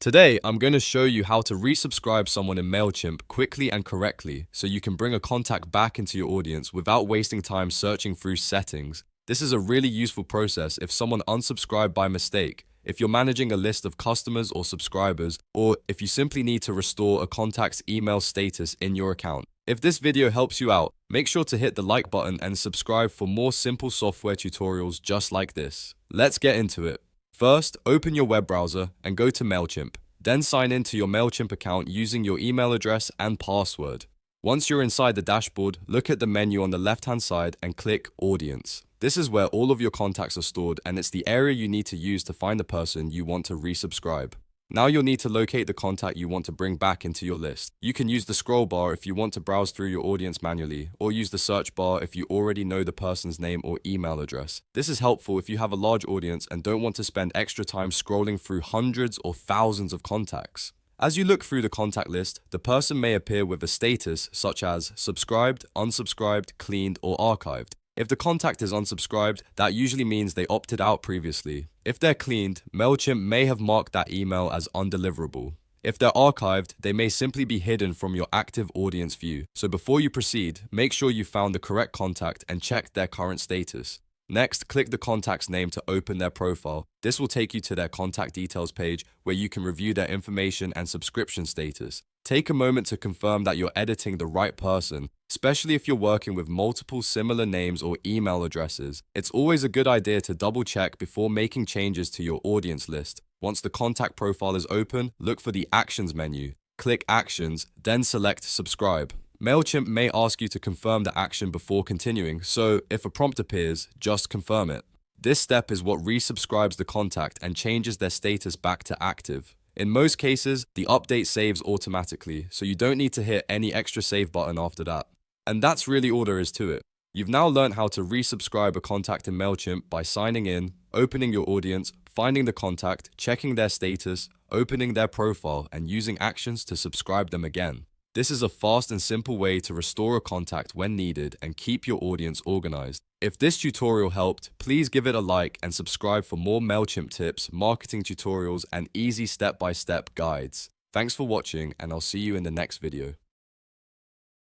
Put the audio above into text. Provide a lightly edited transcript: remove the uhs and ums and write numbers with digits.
Today, I'm going to show you how to resubscribe someone in MailChimp quickly and correctly so you can bring a contact back into your audience without wasting time searching through settings. This is a really useful process if someone unsubscribed by mistake, if you're managing a list of customers or subscribers, or if you simply need to restore a contact's email status in your account. If this video helps you out, make sure to hit the like button and subscribe for more simple software tutorials just like this. Let's get into it. First, open your web browser and go to MailChimp. Then sign in to your MailChimp account using your email address and password. Once you're inside the dashboard, look at the menu on the left-hand side and click Audience. This is where all of your contacts are stored, and it's the area you need to use to find the person you want to resubscribe. Now you'll need to locate the contact you want to bring back into your list. You can use the scroll bar if you want to browse through your audience manually, or use the search bar if you already know the person's name or email address. This is helpful if you have a large audience and don't want to spend extra time scrolling through hundreds or thousands of contacts. As you look through the contact list, the person may appear with a status such as subscribed, unsubscribed, cleaned, or archived. If the contact is unsubscribed, that usually means they opted out previously. If they're cleaned, MailChimp may have marked that email as undeliverable. If they're archived, they may simply be hidden from your active audience view. So before you proceed, make sure you found the correct contact and checked their current status. Next, click the contact's name to open their profile. This will take you to their contact details page where you can review their information and subscription status. Take a moment to confirm that you're editing the right person, especially if you're working with multiple similar names or email addresses. It's always a good idea to double check before making changes to your audience list. Once the contact profile is open, look for the Actions menu. Click Actions, then select Subscribe. MailChimp may ask you to confirm the action before continuing, so if a prompt appears, just confirm it. This step is what resubscribes the contact and changes their status back to active. In most cases, the update saves automatically, so you don't need to hit any extra save button after that. And that's really all there is to it. You've now learned how to resubscribe a contact in MailChimp by signing in, opening your audience, finding the contact, checking their status, opening their profile, and using actions to subscribe them again. This is a fast and simple way to restore a contact when needed and keep your audience organized. If this tutorial helped, please give it a like and subscribe for more MailChimp tips, marketing tutorials, and easy step-by-step guides. Thanks for watching, and I'll see you in the next video.